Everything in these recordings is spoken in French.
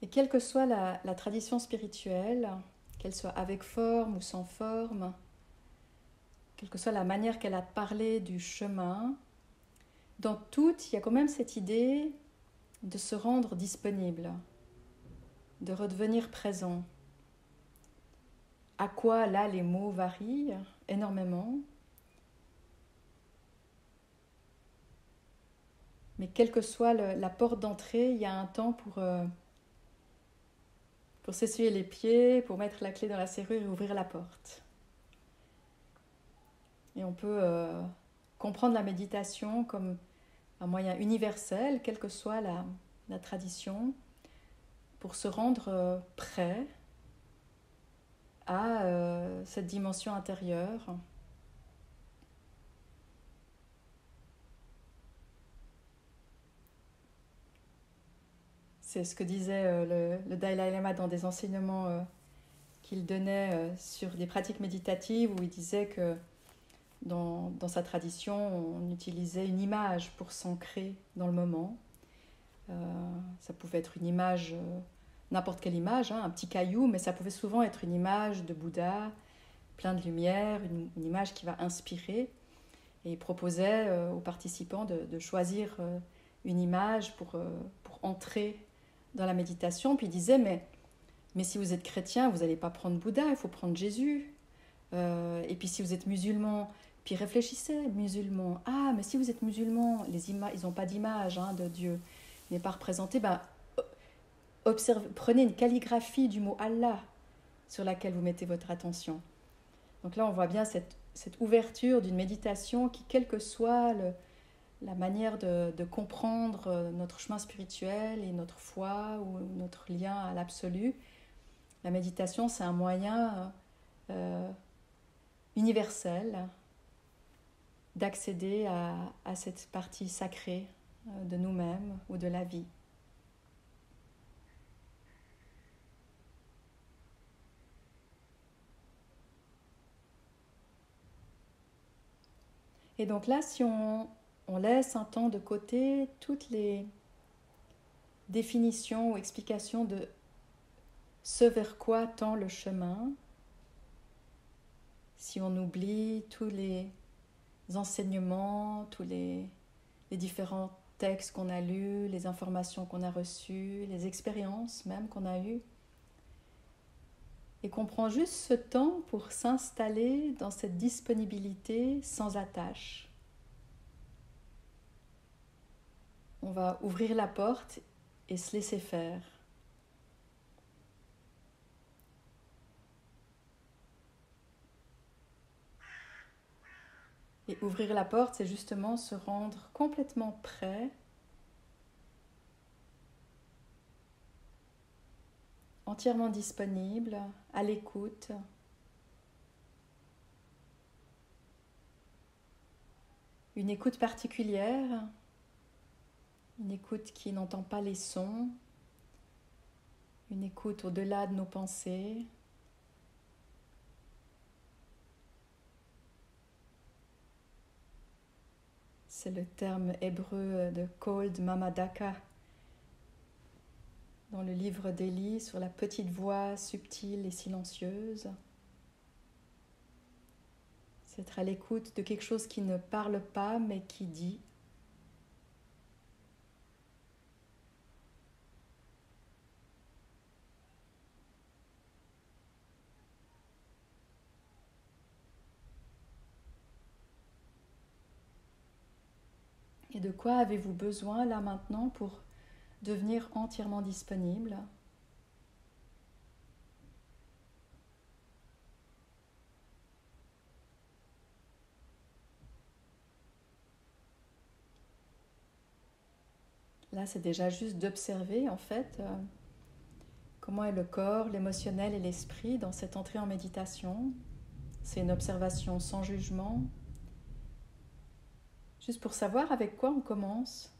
Et quelle que soit la tradition spirituelle, qu'elle soit avec forme ou sans forme, quelle que soit la manière qu'elle a de parler du chemin, dans toutes, il y a quand même cette idée de se rendre disponible, de redevenir présent. À quoi, là, les mots varient énormément. Mais quelle que soit la porte d'entrée, il y a un temps pour s'essuyer les pieds, pour mettre la clé dans la serrure et ouvrir la porte. Et on peut comprendre la méditation comme un moyen universel, quelle que soit la tradition, pour se rendre prêt à cette dimension intérieure. C'est ce que disait le Dalai Lama dans des enseignements qu'il donnait sur des pratiques méditatives, où il disait que dans sa tradition, on utilisait une image pour s'ancrer dans le moment. Ça pouvait être une image, n'importe quelle image, un petit caillou, mais ça pouvait souvent être une image de Bouddha, plein de lumière, une image qui va inspirer. Et il proposait aux participants de choisir une image pour entrer dans la méditation. Puis il disait, mais si vous êtes chrétien, vous n'allez pas prendre Bouddha, il faut prendre Jésus. Et puis si vous êtes musulman, puis réfléchissez, musulman. Ah, mais si vous êtes musulman, ils n'ont pas d'image de Dieu, n'est pas représenté. Prenez une calligraphie du mot Allah sur laquelle vous mettez votre attention. Donc là, on voit bien cette ouverture d'une méditation qui, quelle que soit la manière de comprendre notre chemin spirituel et notre foi ou notre lien à l'absolu, la méditation, c'est un moyen universel d'accéder à cette partie sacrée de nous-mêmes ou de la vie. Et donc là, si on laisse un temps de côté toutes les définitions ou explications de ce vers quoi tend le chemin, si on oublie tous les enseignements, tous les différents textes qu'on a lus, les informations qu'on a reçues, les expériences même qu'on a eues, et qu'on prend juste ce temps pour s'installer dans cette disponibilité sans attache. On va ouvrir la porte et se laisser faire. Et ouvrir la porte, c'est justement se rendre complètement prêt, entièrement disponible, à l'écoute. Une écoute particulière, une écoute qui n'entend pas les sons, une écoute au-delà de nos pensées. C'est le terme hébreu de Cold Mamadaka dans le livre d'Élie sur la petite voix subtile et silencieuse. C'est être à l'écoute de quelque chose qui ne parle pas mais qui dit. Et de quoi avez-vous besoin là maintenant pour devenir entièrement disponible ? Là, c'est déjà juste d'observer en fait comment est le corps, l'émotionnel et l'esprit dans cette entrée en méditation. C'est une observation sans jugement, juste pour savoir avec quoi on commence.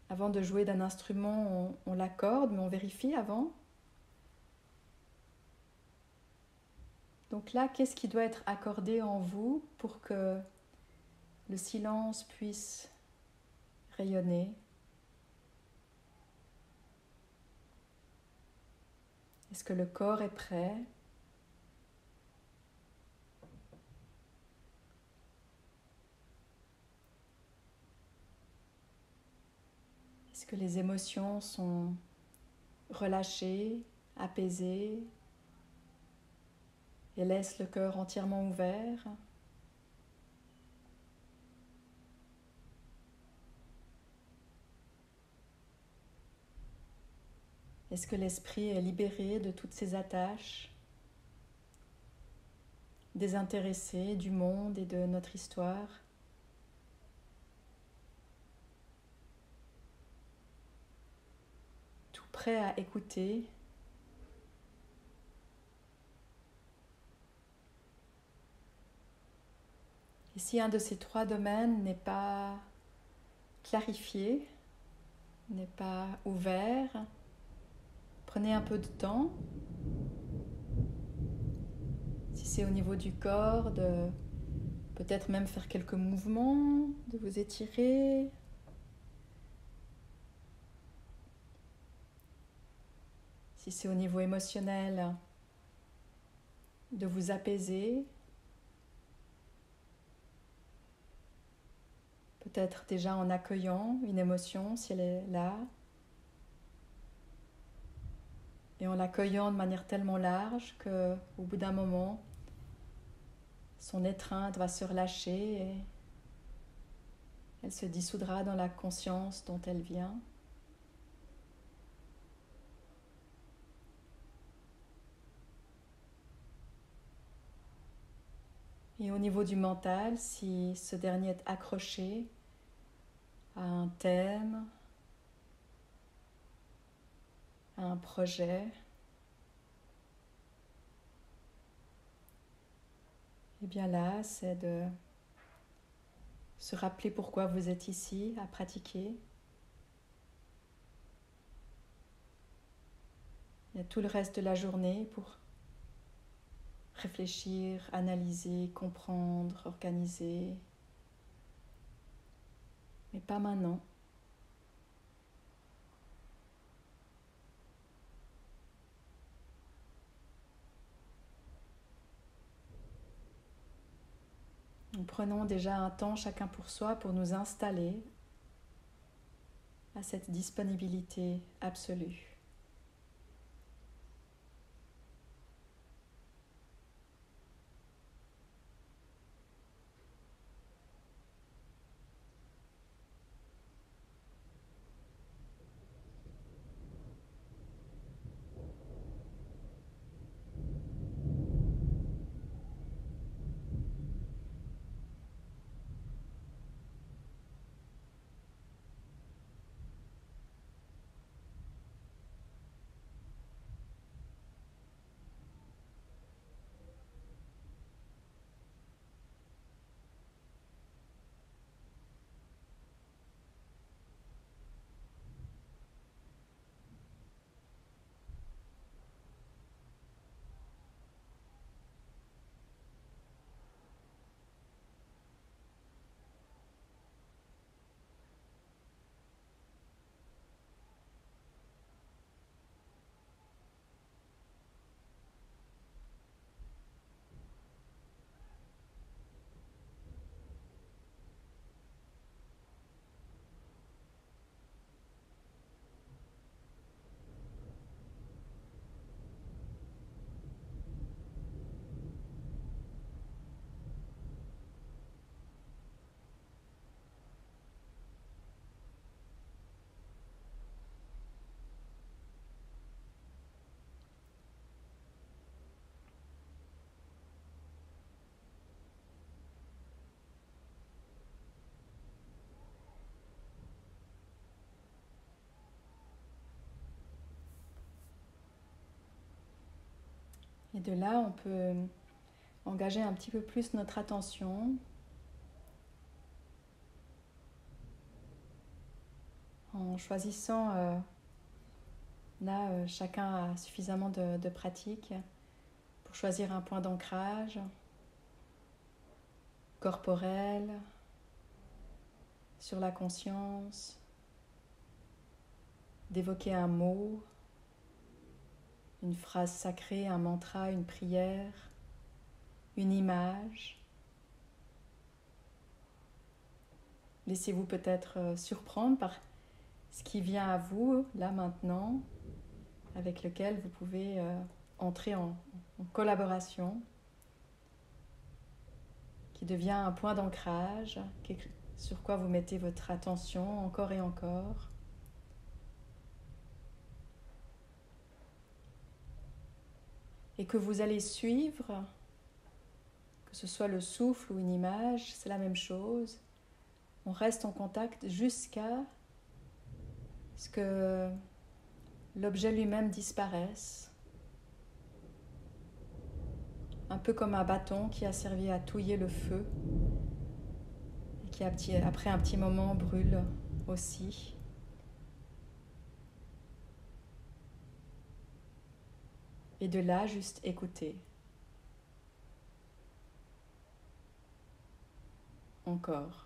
Avant de jouer d'un instrument, on l'accorde, mais on vérifie avant. Donc là, qu'est-ce qui doit être accordé en vous pour que le silence puisse rayonner ? Est-ce que le corps est prêt? Est-ce que les émotions sont relâchées, apaisées et laissent le cœur entièrement ouvert? Est-ce que l'esprit est libéré de toutes ses attaches, désintéressé du monde et de notre histoire? Tout prêt à écouter? Et si un de ces trois domaines n'est pas clarifié, n'est pas ouvert, prenez un peu de temps. Si c'est au niveau du corps, de peut-être même faire quelques mouvements, de vous étirer. Si c'est au niveau émotionnel, de vous apaiser. Peut-être déjà en accueillant une émotion si elle est là. Et en l'accueillant de manière tellement large qu'au bout d'un moment, son étreinte va se relâcher et elle se dissoudra dans la conscience dont elle vient. Et au niveau du mental, si ce dernier est accroché à un thème, à un projet, et bien là, c'est de se rappeler pourquoi vous êtes ici à pratiquer. Il y a tout le reste de la journée pour réfléchir, analyser, comprendre, organiser. Mais pas maintenant. Nous prenons déjà un temps chacun pour soi pour nous installer à cette disponibilité absolue. Et de là, on peut engager un petit peu plus notre attention en choisissant, là, chacun a suffisamment de pratique pour choisir un point d'ancrage corporel, sur la conscience, d'évoquer un mot, une phrase sacrée, un mantra, une prière, une image. Laissez-vous peut-être surprendre par ce qui vient à vous, là maintenant, avec lequel vous pouvez entrer en collaboration, qui devient un point d'ancrage, sur quoi vous mettez votre attention encore et encore. Et que vous allez suivre, que ce soit le souffle ou une image, c'est la même chose. On reste en contact jusqu'à ce que l'objet lui-même disparaisse. Un peu comme un bâton qui a servi à touiller le feu et qui après un petit moment brûle aussi. Et de là, juste écouter. Encore.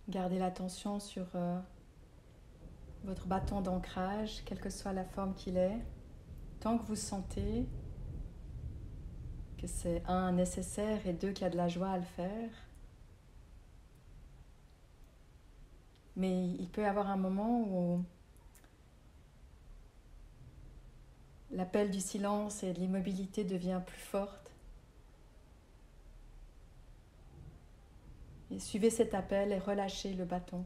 Gardez l'attention sur votre bâton d'ancrage, quelle que soit la forme qu'il est, tant que vous sentez que c'est un, nécessaire et deux, qu'il y a de la joie à le faire. Mais il peut y avoir un moment où l'appel du silence et de l'immobilité devient plus forte. Et suivez cet appel et relâchez le bâton.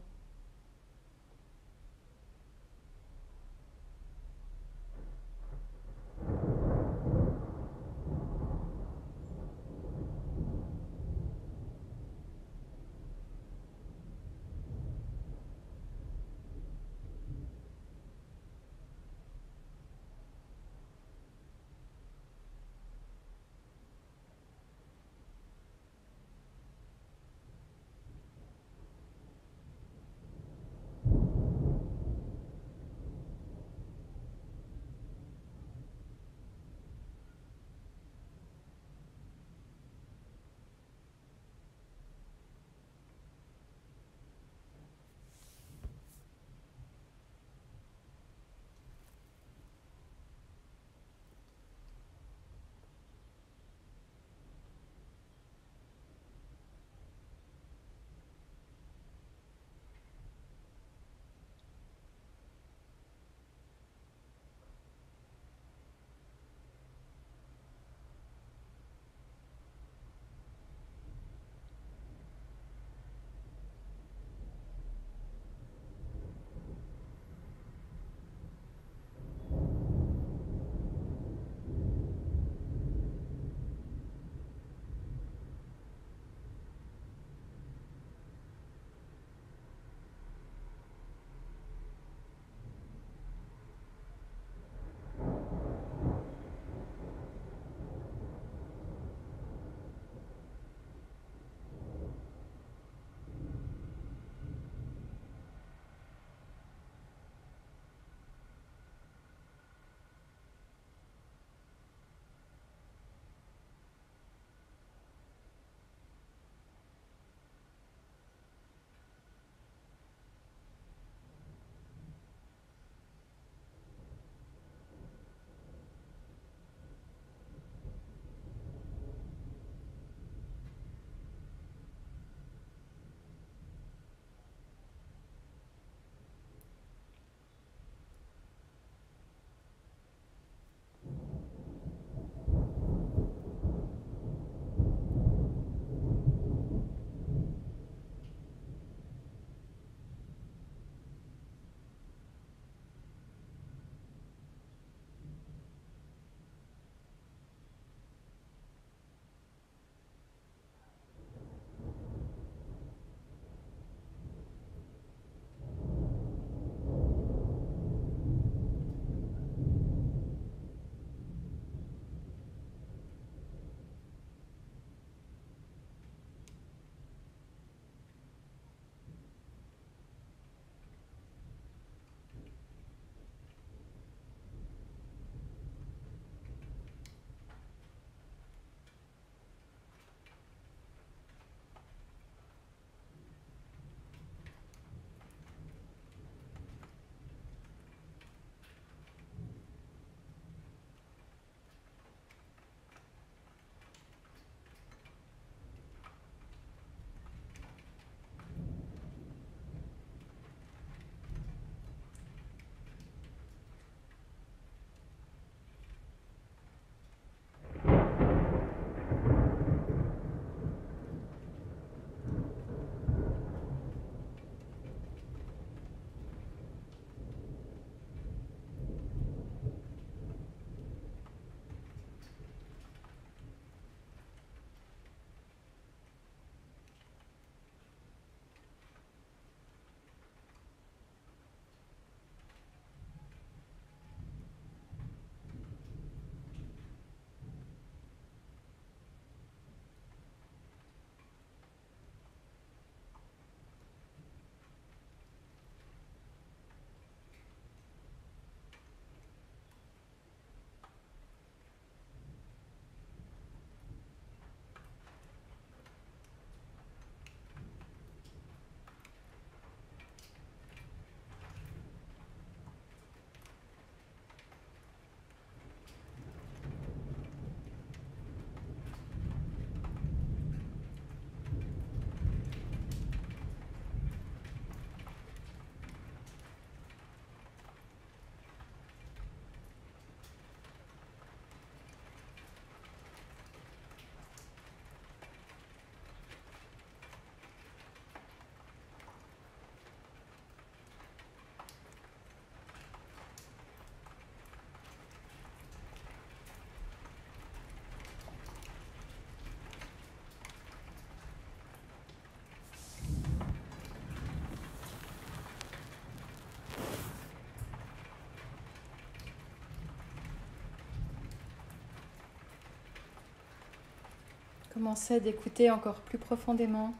Commencez d'écouter encore plus profondément.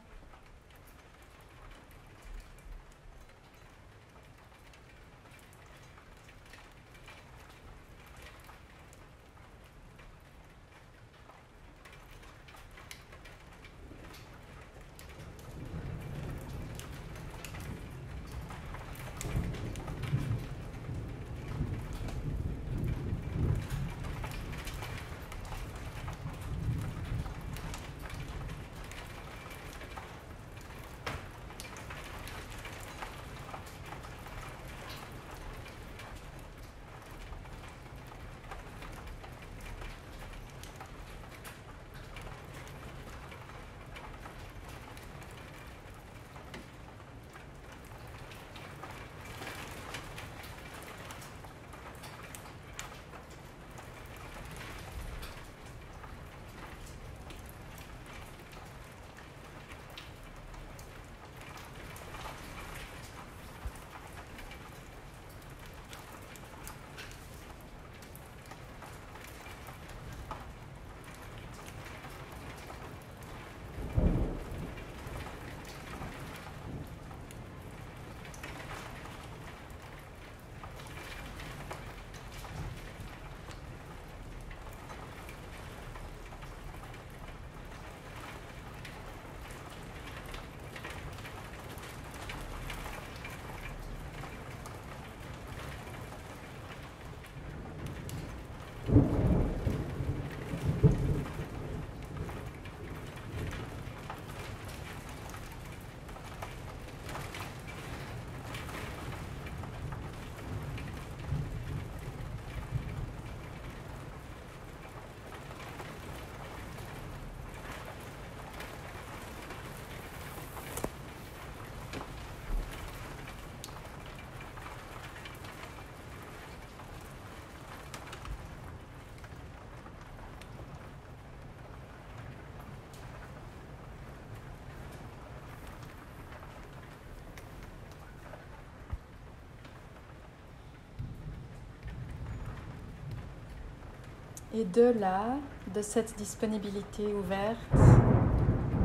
Et de là, de cette disponibilité ouverte,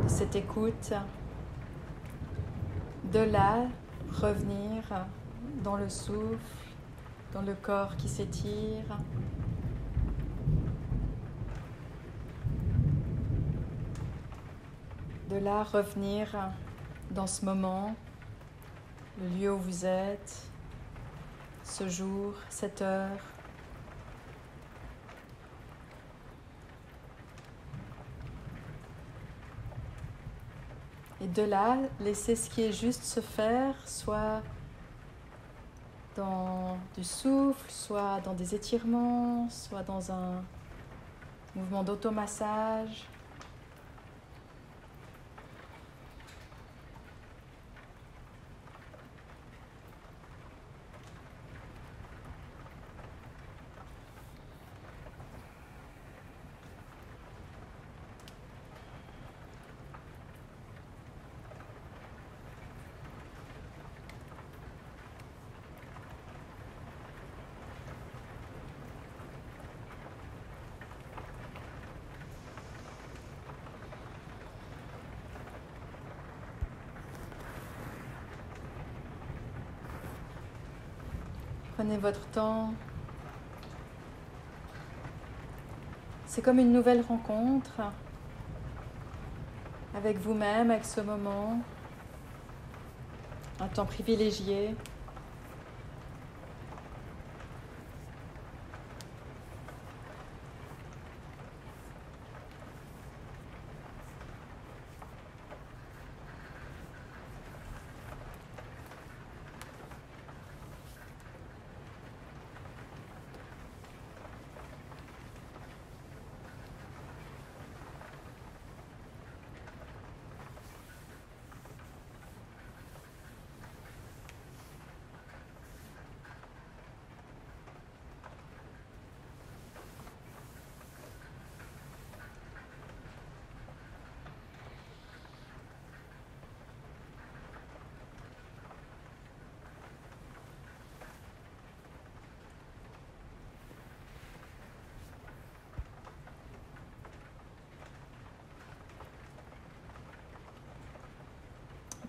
de cette écoute, de là, revenir dans le souffle, dans le corps qui s'étire. De là, revenir dans ce moment, le lieu où vous êtes, ce jour, cette heure. Et de là, laisser ce qui est juste se faire, soit dans du souffle, soit dans des étirements, soit dans un mouvement d'automassage. Prenez votre temps. C'est comme une nouvelle rencontre avec vous-même, avec ce moment. Un temps privilégié.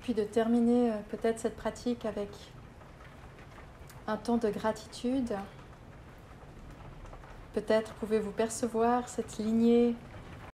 puis de terminer peut-être cette pratique avec un temps de gratitude. Peut-être pouvez-vous percevoir cette lignée